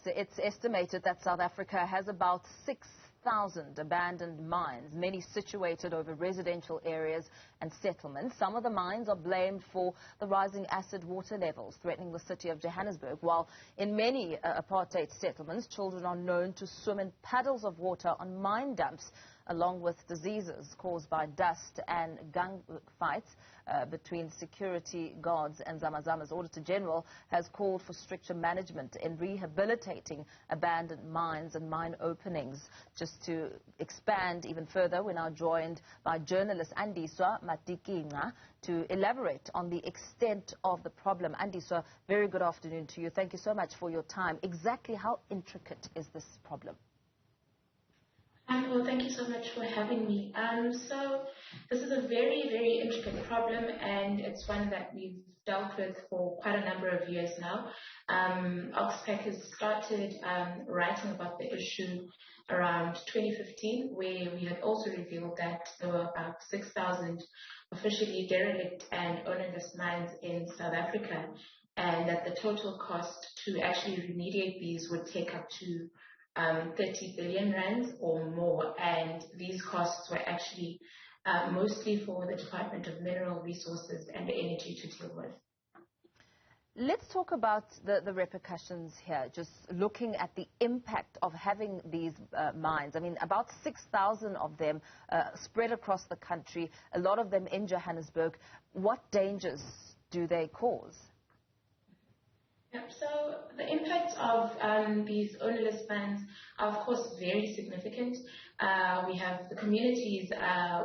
it's estimated that South Africa has about 6,000 abandoned mines, many situated over residential areas and settlements. Some of the mines are blamed for the rising acid water levels threatening the city of Johannesburg, while in many apartheid settlements, children are known to swim in puddles of water on mine dumps, along with diseases caused by dust and gunfights between security guards and Zama's Auditor-General has called for stricter management in rehabilitating abandoned mines and mine openings. Just to expand even further, we're now joined by journalist Andiswa Matikinca to elaborate on the extent of the problem. Andiswa, very good afternoon to you. Thank you so much for your time. Exactly how intricate is this problem? Well, thank you so much for having me. So this is a very, very intricate problem, and it's one that we've dealt with for quite a number of years now. Oxpecker started writing about the issue around 2015, where we had also revealed that there were about 6,000 officially derelict and ownerless mines in South Africa, and that the total cost to actually remediate these would take up to 30 billion rands or more, and these costs were actually mostly for the Department of Mineral Resources and Energy to deal with. Let's talk about the repercussions here, just looking at the impact of having these mines. I mean, about 6,000 of them spread across the country, a lot of them in Johannesburg. What dangers do they cause? Yep. So the impact of these ownerless mines are, of course, very significant. We have the communities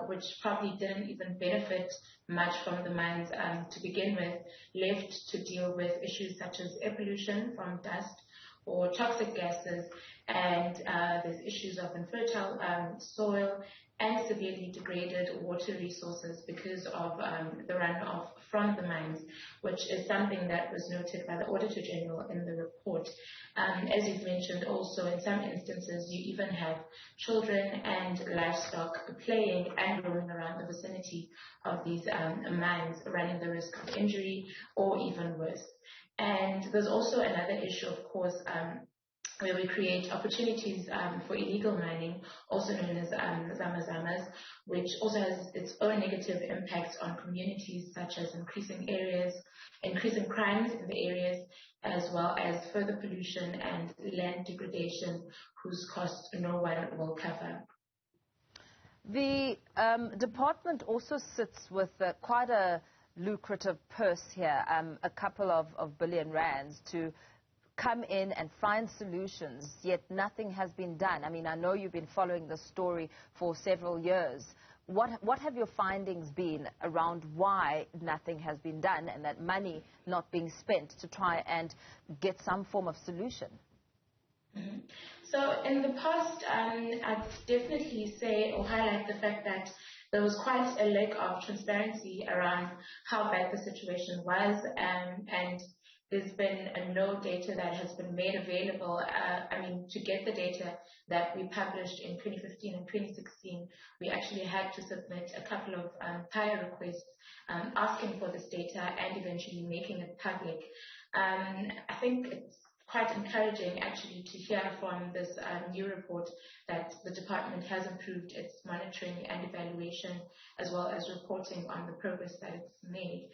which probably didn't even benefit much from the mines to begin with, left to deal with issues such as air pollution from dust or toxic gases, and there's issues of infertile soil and severely degraded water resources because of the runoff from the mines, which is something that was noted by the Auditor-General in the report. As you've mentioned also, in some instances, you even have children and livestock playing and roaming around the vicinity of these mines, running the risk of injury or even worse. And there's also another issue, of course, where we create opportunities for illegal mining, also known as Zama's, which also has its own negative impacts on communities, such as increasing crimes in the areas, as well as further pollution and land degradation, whose costs no one will cover. The department also sits with quite a lucrative purse here, a couple of billion rands to come in and find solutions, yet nothing has been done. I mean, I know you've been following this story for several years. What have your findings been around why nothing has been done and that money not being spent to try and get some form of solution? Mm-hmm. So in the past, I'd definitely say or highlight the fact that there was quite a lack of transparency around how bad the situation was, and there's been no data that has been made available. To get the data that we published in 2015 and 2016, we actually had to submit a couple of prior requests asking for this data and eventually making it public. I think it's quite encouraging actually to hear from this new report that the department has improved its monitoring and evaluation, as well as reporting on the progress that it's made.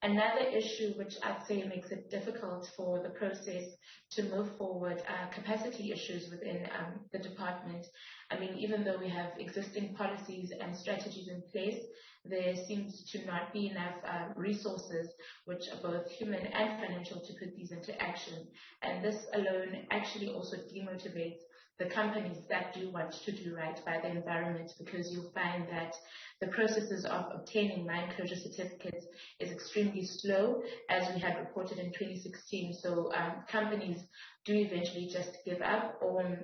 Another issue which I'd say makes it difficult for the process to move forward are capacity issues within the department. I mean, even though we have existing policies and strategies in place, there seems to not be enough resources, which are both human and financial, to put these into action. And this alone actually also demotivates the companies that do want to do right by the environment, because you'll find that the processes of obtaining mine closure certificates is extremely slow, as we had reported in 2016. So companies do eventually just give up. Or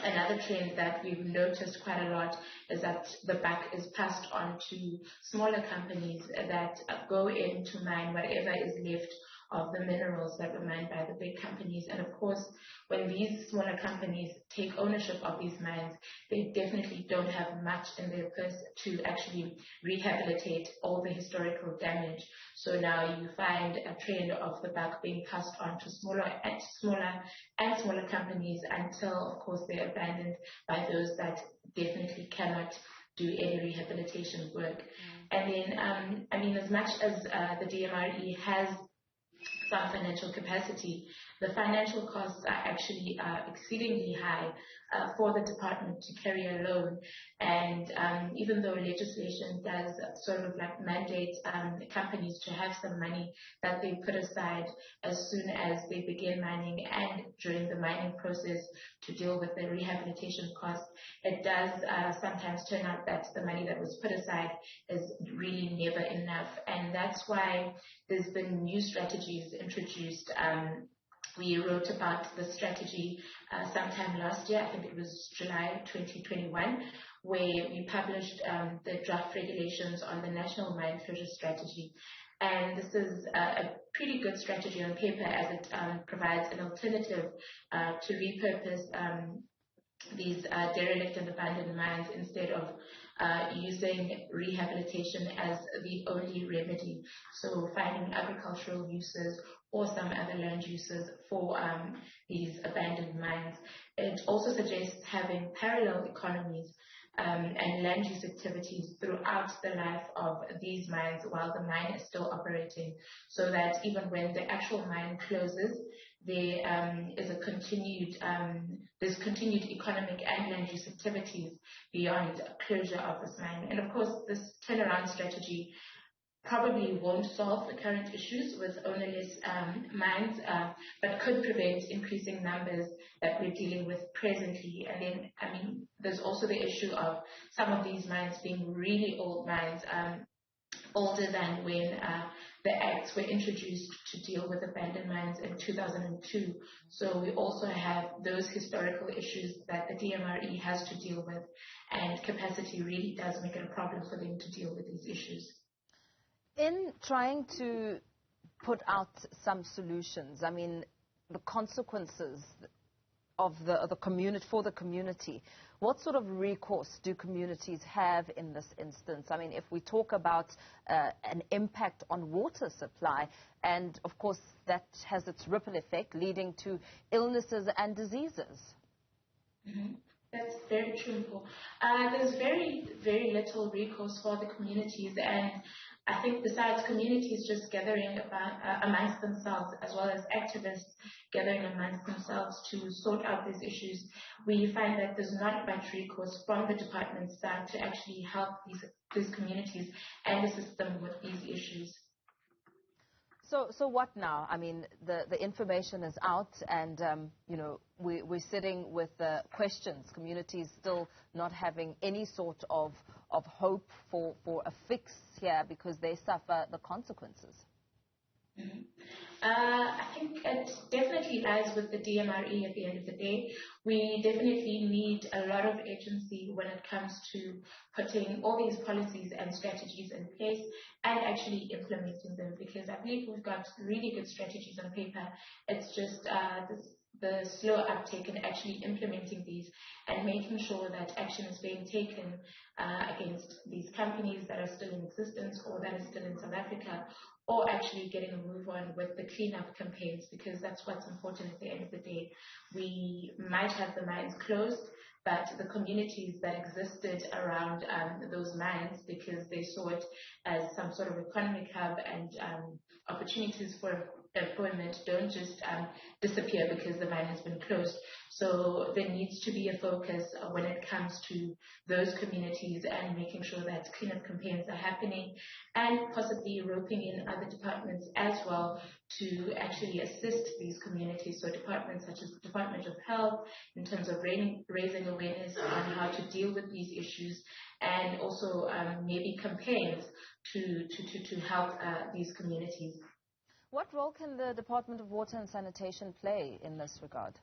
another trend that we've noticed quite a lot is that the buck is passed on to smaller companies that go in to mine whatever is left of the minerals that were mined by the big companies. And of course, when these smaller companies take ownership of these mines, they definitely don't have much in their purse to actually rehabilitate all the historical damage. So now you find a trend of the buck being passed on to smaller companies until, of course, they're abandoned by those that definitely cannot do any rehabilitation work. And then, I mean, as much as the DMRE has some financial capacity, the financial costs are actually exceedingly high for the department to carry a loan. And even though legislation does sort of like mandate companies to have some money that they put aside as soon as they begin mining and during the mining process to deal with the rehabilitation costs, it does sometimes turn out that the money that was put aside is really never enough. And that's why there's been new strategies introduced. We wrote about the strategy sometime last year, I think it was July 2021, where we published the draft regulations on the National Mine Closure Strategy. And this is a pretty good strategy on paper, as it provides an alternative to repurpose these derelict and abandoned mines instead of using rehabilitation as the only remedy. So finding agricultural uses or some other land uses for these abandoned mines. It also suggests having parallel economies and land use activities throughout the life of these mines while the mine is still operating, so that even when the actual mine closes, there is a continued there's continued economic and land use activities beyond closure of this mine. And of course, this turnaround strategy probably won't solve the current issues with ownerless mines, but could prevent increasing numbers that we're dealing with presently. And then, I mean, there's also the issue of some of these mines being really old mines, older than when the acts were introduced to deal with abandoned mines in 2002. So we also have those historical issues that the DMRE has to deal with, and capacity really does make it a problem for them to deal with these issues. In trying to put out some solutions, I mean, the consequences of the community, for the community, what sort of recourse do communities have in this instance? I mean, if we talk about an impact on water supply, and of course that has its ripple effect leading to illnesses and diseases. Mm-hmm. That's very true. There's very, very little recourse for the communities, and I think besides communities just gathering amongst themselves, as well as activists gathering amongst themselves to sort out these issues, we find that there's not much recourse from the department's side to actually help these communities and assist them with these issues. So what now? I mean, the information is out, and you know, we're sitting with questions. Communities still not having any sort of hope for a fix here because they suffer the consequences. Mm-hmm. I think it definitely lies with the DMRE at the end of the day. We definitely need a lot of agency when it comes to putting all these policies and strategies in place and actually implementing them, because I believe we've got really good strategies on paper. It's just the slow uptake in actually implementing these and making sure that action is being taken against these companies that are still in existence or that are still in South Africa, or actually getting a move on with the cleanup campaigns, because that's what's important at the end of the day. We might have the mines closed, but the communities that existed around those mines, because they saw it as some sort of economic hub and opportunities for employment, don't just disappear because the mine has been closed. So there needs to be a focus when it comes to those communities and making sure that cleanup campaigns are happening, and possibly roping in other departments as well to actually assist these communities. So departments such as the Department of Health in terms of raising awareness on how to deal with these issues, and also maybe campaigns to help these communities. What role can the Department of Water and Sanitation play in this regard?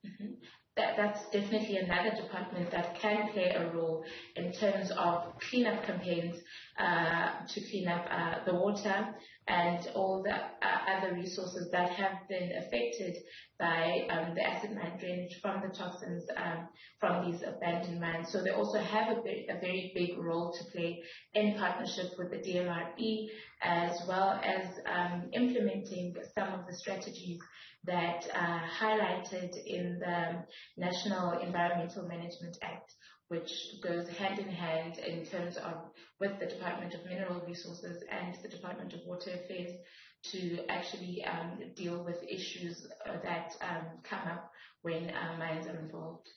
Mm-hmm. That's definitely another department that can play a role in terms of cleanup campaigns to clean up the water, and all the other resources that have been affected by the acid mine drainage from the toxins from these abandoned mines. So they also have a very big role to play in partnership with the DMRE, as well as implementing some of the strategies that are highlighted in the National Environmental Management Act, which goes hand in hand in terms of with the Department of Mineral Resources and the Department of Water Affairs to actually deal with issues that come up when mines are involved.